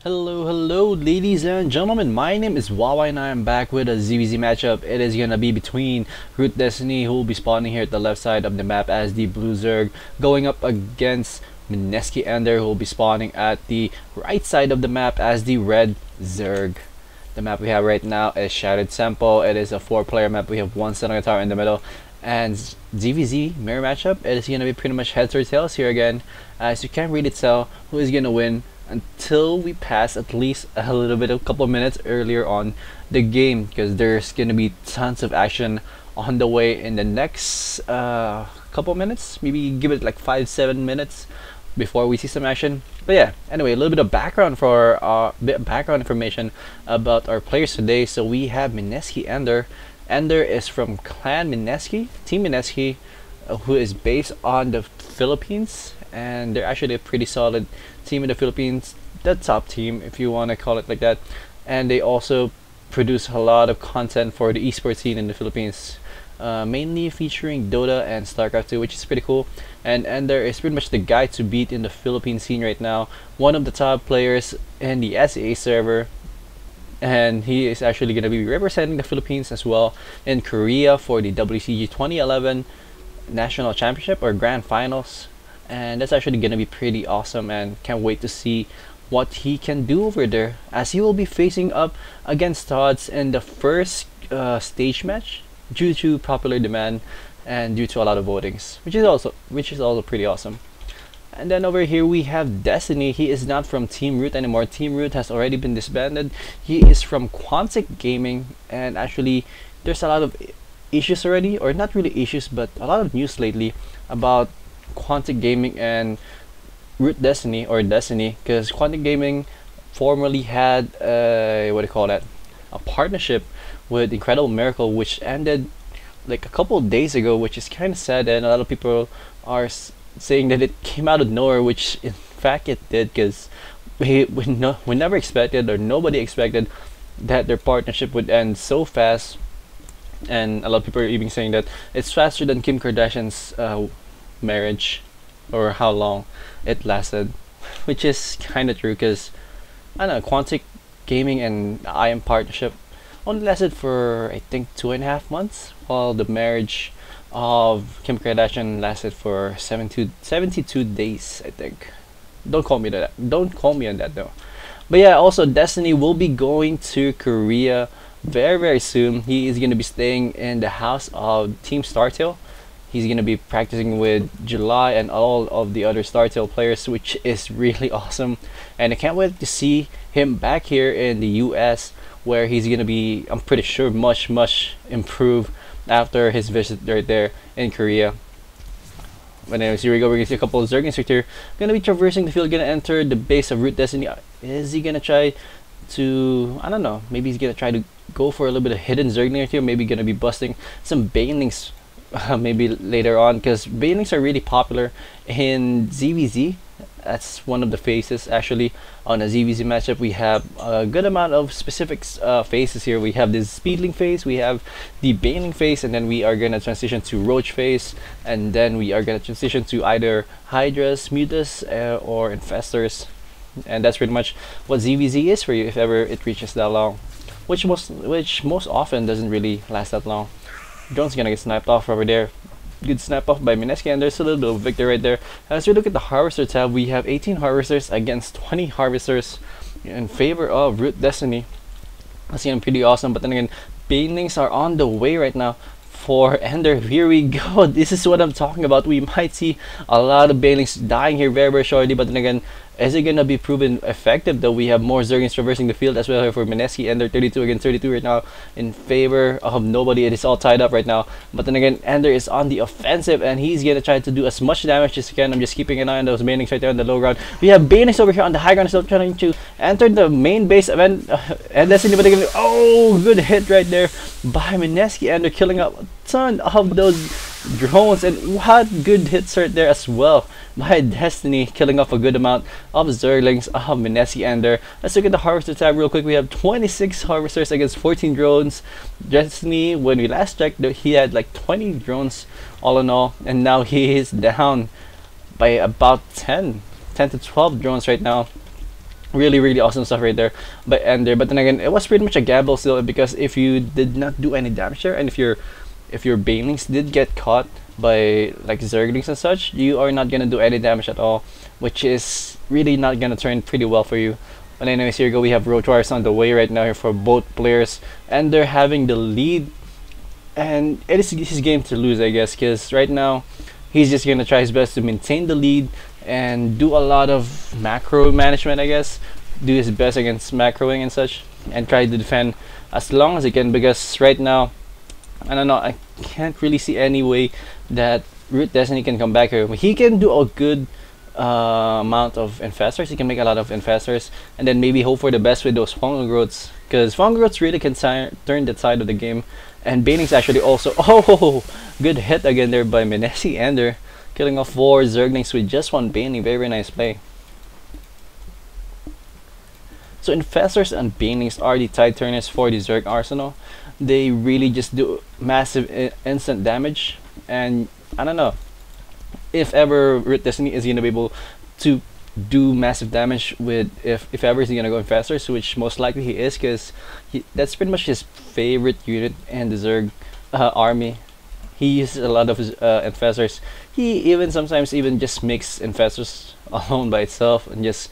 Hello, ladies and gentlemen. My name is Wawa, and I am back with a ZVZ matchup. It is gonna be between Root Destiny, who will be spawning here at the left side of the map as the Blue Zerg, going up against Mineski Enderr, who will be spawning at the right side of the map as the Red Zerg. The map we have right now is Shattered Temple. It is a 4-player map. We have one Stun Guitar in the middle. And ZVZ mirror matchup, it is gonna be pretty much heads or tails here again, as you can't really tell who is gonna win until we pass at least a little bit, a couple of minutes earlier on the game, because there's gonna be tons of action on the way in the next couple of minutes. Maybe give it like 5-7 minutes before we see some action. But yeah, anyway, a little bit of background for background information about our players today. So we have Mineski Enderr. Enderr is from Clan Mineski, Team Mineski, who is based on the Philippines, and they're actually a pretty solid team in the Philippines, the top team if you want to call it like that. And they also produce a lot of content for the esports scene in the Philippines, mainly featuring Dota and Starcraft 2, which is pretty cool. And Enderr is pretty much the guy to beat in the Philippine scene right now, one of the top players in the SEA server, and he is actually going to be representing the Philippines as well in Korea for the WCG 2011 National Championship or Grand Finals. And that's actually going to be pretty awesome, and can't wait to see what he can do over there, as he will be facing up against odds in the first stage match due to popular demand and due to a lot of votings, which is also pretty awesome. And then over here we have Destiny. He is not from Team Root anymore. Team Root has already been disbanded. He is from Quantic Gaming, and actually there's a lot of issues already, or not really issues, but a lot of news lately about Quantic Gaming and Root Destiny, or Destiny, because Quantic Gaming formerly had what do you call that, a partnership with Incredible Miracle, which ended like a couple of days ago, which is kind of sad, and a lot of people are saying that it came out of nowhere, which in fact it did, because we never expected, or nobody expected, that their partnership would end so fast. And a lot of people are even saying that it's faster than Kim Kardashian's marriage, or how long it lasted, which is kind of true, because I don't know, Quantic Gaming and IM partnership only lasted for I think 2.5 months, while the marriage of Kim Kardashian lasted for 72 days, I think. Don't quote me on that though. But yeah, also Destiny will be going to Korea very soon. He is going to be staying in the house of Team Startail. He's going to be practicing with July and all of the other Startail players, which is really awesome. And I can't wait to see him back here in the US, where he's going to be, I'm pretty sure, much improved after his visit right there in Korea. But anyways, here we go. We're gonna see a couple of Zerg here. Gonna be traversing the field, gonna enter the base of Root Destiny. Is he gonna try to, I don't know, maybe he's gonna try to go for a little bit of hidden Zerg here, maybe gonna be busting some Banelings maybe later on, because Banelings are really popular in ZVZ. That's one of the phases actually on a ZVZ matchup. We have a good amount of specific phases here. We have this Speedling phase, we have the Baneling phase, and then we are gonna transition to Roach phase, and then we are gonna transition to either Hydras, Mutas, or Infestors. And that's pretty much what ZVZ is for you if ever it reaches that long, which most often doesn't really last that long. Drone's gonna get sniped off over there. Good snap off by Mineski, and there's a little bit of victory right there. As we look at the Harvester tab, we have 18 Harvesters against 20 Harvesters in favor of Root Destiny. That's pretty awesome. But then again, Banelings are on the way right now for Enderr. Here we go. This is what I'm talking about. We might see a lot of Banelings dying here very shortly, but then again, is it gonna be proven effective though? We have more Zergins traversing the field as well here for Mineski, and they're 32 against 32 right now in favor of nobody. It is all tied up right now. But then again, Enderr is on the offensive, and he's gonna try to do as much damage as he can. I'm just keeping an eye on those Banelings right there on the low ground. We have Banelings over here on the high ground, still trying to enter the main base event. And Destiny, but again, oh, good hit right there by Mineski, and they're killing up a ton of those drones, and what good hits right there as well by Destiny, killing off a good amount of Zerglings of Mineski Enderr. Let's look at the Harvester tab real quick. We have 26 Harvesters against 14 drones. Destiny, when we last checked, he had like 20 drones all in all, and now he is down by about 10 to 12 drones right now. Really awesome stuff right there by Enderr. But then again, it was pretty much a gamble still, because if you did not do any damage there, and if your banelings did get caught by like Zerglings and such, you are not gonna do any damage at all, which is really not gonna turn pretty well for you. But anyways, here we go. We have Roach Warriors on the way right now here for both players, and they're having the lead, and it is his game to lose, I guess, because right now he's just gonna try his best to maintain the lead and do a lot of macro management, I guess, do his best against macroing and such, and try to defend as long as he can, because right now I don't know, I can't really see any way that Root Destiny can come back here. He can do a good amount of infestors. He can make a lot of infestors, and then maybe hope for the best with those fungal growths, because fungal growths really can turn the tide of the game. And Baning's actually also, oh, good hit again there by Menesi Enderr, killing off 4 Zerglings with just 1 Baning. Very nice play. So infestors and Banings are the tide turners for the Zerg arsenal. They really just do massive instant damage, and I don't know if ever Root Destiny is gonna be able to do massive damage with, if ever he's gonna go infestors, which most likely he is, because that's pretty much his favorite unit in the Zerg army. He uses a lot of his infestors. He even sometimes even just makes infestors alone by itself and just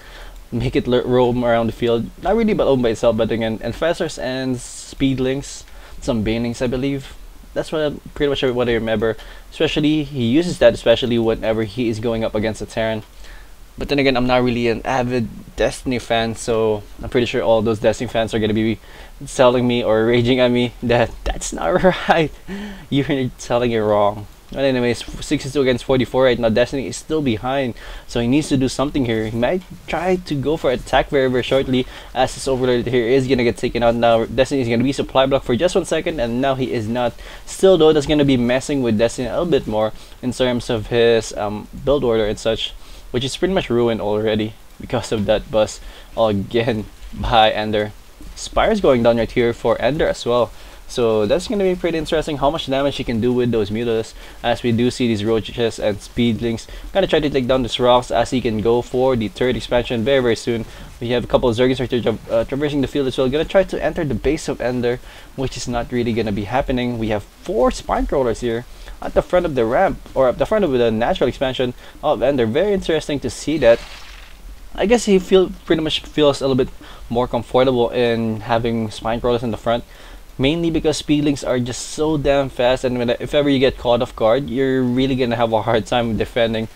make it roam around the field. Not really but alone by itself, but again, infestors and speedlings, some banelings I believe. That's pretty much what I remember. Especially he uses that especially whenever he is going up against a Terran. But then again, I'm not really an avid Destiny fan, so I'm pretty sure all those Destiny fans are gonna be telling me or raging at me that that's not right. You're telling it wrong. But anyways, 62 against 44 right now. Destiny is still behind, so he needs to do something here. He might try to go for attack very shortly, as his overlord here is gonna get taken out now. Destiny is gonna be supply block for just 1 second, and now he is not. Still though, that's gonna be messing with Destiny a little bit more in terms of his build order and such, which is pretty much ruined already because of that bust again by Enderr. Spire's going down right here for Enderr as well. So that's going to be pretty interesting how much damage he can do with those mutas, as we do see these roaches and speedlings gonna try to take down these rocks, as he can go for the 3rd expansion very soon. We have a couple of Zergins right here traversing the field as well, gonna try to enter the base of Enderr, which is not really gonna be happening. We have 4 spine crawlers here at the front of the ramp, or at the front of the natural expansion of Enderr. Very interesting to see that. I guess he pretty much feels a little bit more comfortable in having spine crawlers in the front, mainly because speedlings are just so damn fast, and if ever you get caught off guard, you're really gonna have a hard time defending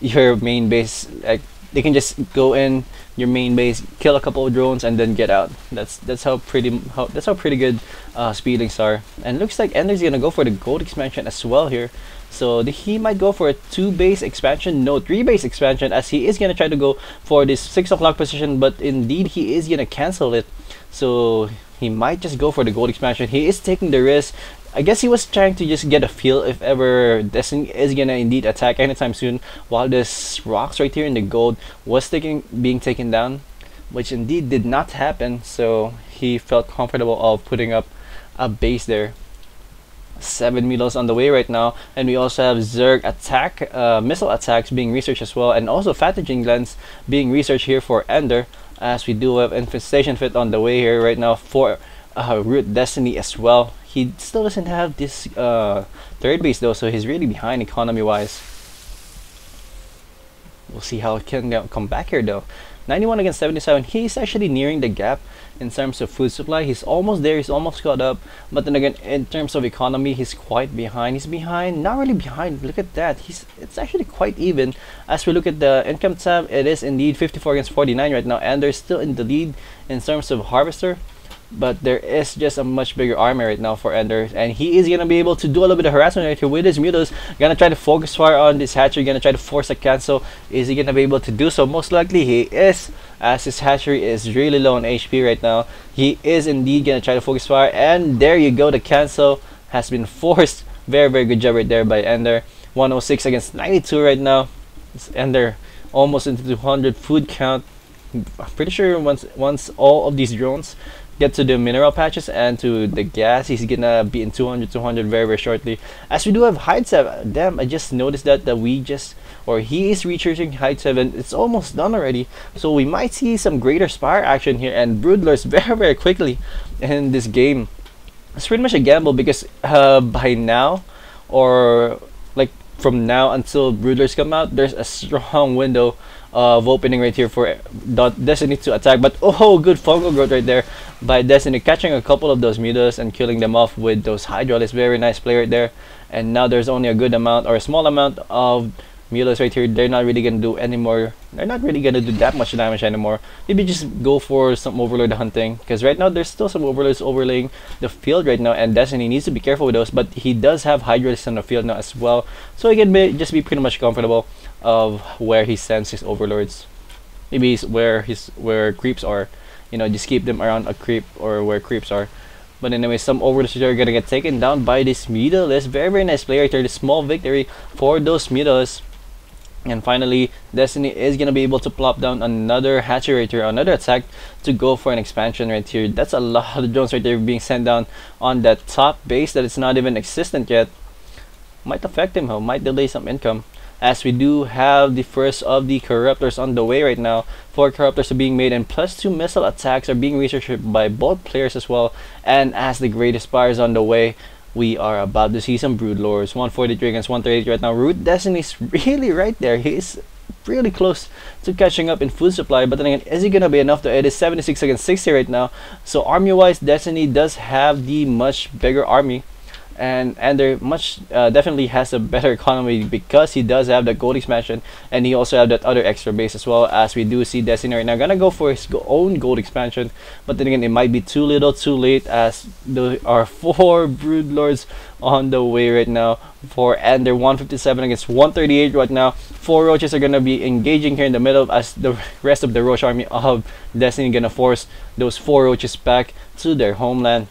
your main base. Like, they can just go in your main base, kill a couple of drones, and then get out. That's how pretty good speedlings are. And looks like Ender's gonna go for the gold expansion as well here. So he might go for a 2 base expansion, no 3 base expansion, as he is gonna try to go for this 6 o'clock position, but indeed he is gonna cancel it. So he might just go for the gold expansion. He is taking the risk. I guess he was trying to just get a feel if ever Destiny is gonna indeed attack anytime soon, while this rocks right here in the gold was being taken down, which indeed did not happen. So he felt comfortable of putting up a base there. 7 middles on the way right now, and we also have Zerg attack, missile attacks being researched as well, and also pathogen glands being researched here for Enderr, as we do have infestation fit on the way here right now for Root Destiny as well. He still doesn't have this 3rd base though, so he's really behind economy wise. We'll see how it can come back here though. 91 against 77. He's actually nearing the gap in terms of food supply. He's almost there. He's almost caught up. But then again, in terms of economy, he's quite behind. He's behind, not really behind. Look at that. It's actually quite even. As we look at the income tab, it is indeed 54 against 49 right now, and they're still in the lead in terms of harvester. But there is just a much bigger army right now for Enderr, and he is gonna be able to do a little bit of harassment right here with his mutas. Gonna try to focus fire on this hatchery, gonna try to force a cancel. Is he gonna be able to do so? Most likely he is, as his hatchery is really low on HP right now. He is indeed gonna try to focus fire, and there you go, the cancel has been forced. Very good job right there by Enderr. 106 against 92 right now. It's Enderr almost into 200 food count. I'm pretty sure once all of these drones get to the mineral patches and to the gas, he's gonna be in 200 very shortly. As we do have hide sap. Damn, I just noticed that we just or he is researching height 7. It's almost done already, so we might see some greater Spire action here and Broodlords very quickly in this game. It's pretty much a gamble because by now, or like from now until Broodlords come out, there's a strong window of opening right here for Destiny to attack. But oh, good fungal growth right there by Destiny, catching a couple of those mutas and killing them off with those Hydralisk. Very nice play right there. And now there's only a good amount or a small amount of mutas right here. They're not really gonna do anymore. They're not really gonna do that much damage anymore. Maybe just go for some Overlord hunting, because right now there's still some Overlords overlaying the field right now, and Destiny needs to be careful with those. But he does have Hydralisk on the field now as well, so he can just be pretty much comfortable of where he sends his Overlords. Maybe where creeps are. You know, just keep them around a creep or where creeps are. But anyway, some Overlords are gonna get taken down by this Mutalisk. Very nice play right there. The small victory for those Mutalisk. And finally, Destiny is gonna be able to plop down another hatchery right here, another attack to go for an expansion right here. That's a lot of drones right there being sent down on that top base that is not even existent yet. Might affect him, might delay some income, as we do have the first of the Corruptors on the way right now. 4 Corruptors are being made, and +2 missile attacks are being researched by both players as well. And as the Greatest Spire is on the way, we are about to see some Broodlords. 143 against 138 right now. Root Destiny's really right there. He's really close to catching up in food supply, but then again, is it gonna be enough? It is 76 against 60 right now. So army wise, Destiny does have the much bigger army, and they're definitely has a better economy because he does have the gold expansion, and he also have that other extra base as well. As we do see Destiny right now gonna go for his own gold expansion, but then again, it might be too little too late, as there are 4 Broodlords on the way right now for Enderr. 157 against 138 right now. 4 Roaches are gonna be engaging here in the middle, as the rest of the Roach army of Destiny gonna force those 4 Roaches back to their homeland.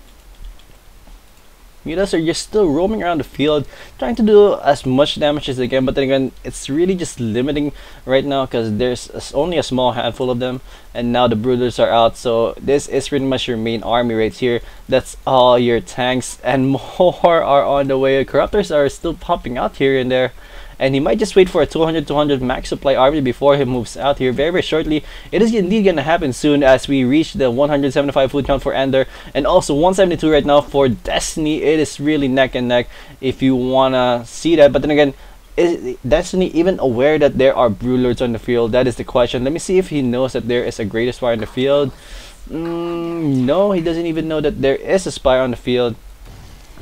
Mutas are just still roaming around the field, trying to do as much damage as they can, but then again, it's really just limiting right now because there's only a small handful of them, and now the Broodlords are out. So this is pretty much your main army right here. That's all your tanks, and more are on the way. Corruptors are still popping out here and there, and he might just wait for a 200 max supply army before he moves out here very shortly. It is indeed gonna happen soon, as we reach the 175 food count for Enderr, and also 172 right now for Destiny. It is really neck and neck if you wanna see that. But then again, is Destiny even aware that there are Broodlords on the field? That is the question. Let me see if he knows that there is a Greatest Spire on the field. No, he doesn't even know that there is a Spire on the field.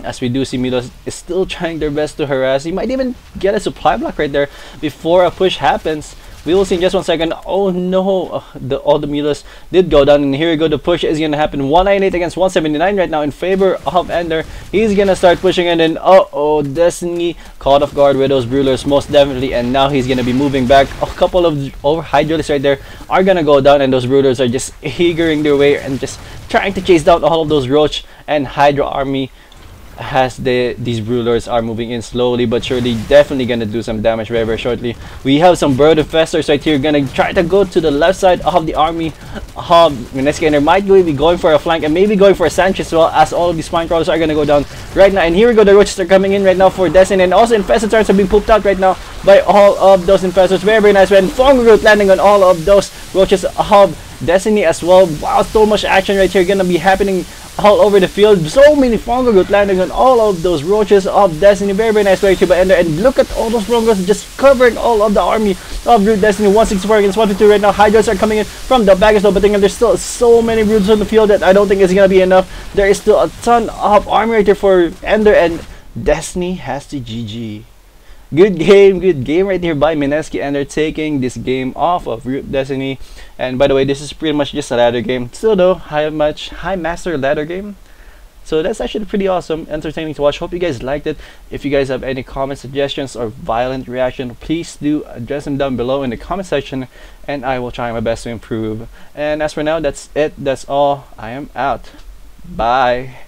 As we do see, Milos is still trying their best to harass. He might even get a supply block right there before a push happens. We will see in just 1 second. Oh no, all the Milos did go down, and here we go. The push is gonna happen. 198 against 179 right now in favor of Enderr. He's gonna start pushing, and then Destiny caught off guard with those Broodlords most definitely, and now he's gonna be moving back. A couple of Hydralisks right there are gonna go down, and those Broodlords are just eagering their way and just trying to chase down all of those Roach and Hydra army, as these Broodlords are moving in slowly but surely, definitely gonna do some damage very shortly. We have some Bird Infestors right here gonna try to go to the left side of the army. Enderr might be going for a flank and maybe going for a Sanchez as well, as all of these Spine Crawlers are gonna go down right now. And here we go, the Roaches are coming in right now for Destiny, and also Infested Turrets are being pooped out right now by all of those Infestors. Very nice, and Fungal Root landing on all of those Roaches of Destiny as well. Wow, so much action right here gonna be happening all over the field. So many Fungal Root landing on all of those Roaches of Destiny. Very nice play by Enderr, and look at all those Fungal Roots just covering all of the army of Root Destiny. 164 against 152 right now. Hydras are coming in from the back as well, but there's still so many Roots on the field that I don't think it's gonna be enough. There is still a ton of army right here for Enderr, and Destiny has the GG. Good game right here by Mineski. Enderr taking this game off of Root Destiny. And by the way, this is pretty much just a ladder game. Still though, high master ladder game. So that's actually pretty awesome, entertaining to watch. Hope you guys liked it. If you guys have any comment suggestions or violent reaction, please do address them down below in the comment section, and I will try my best to improve. And as for now, that's it. That's all. I am out. Bye.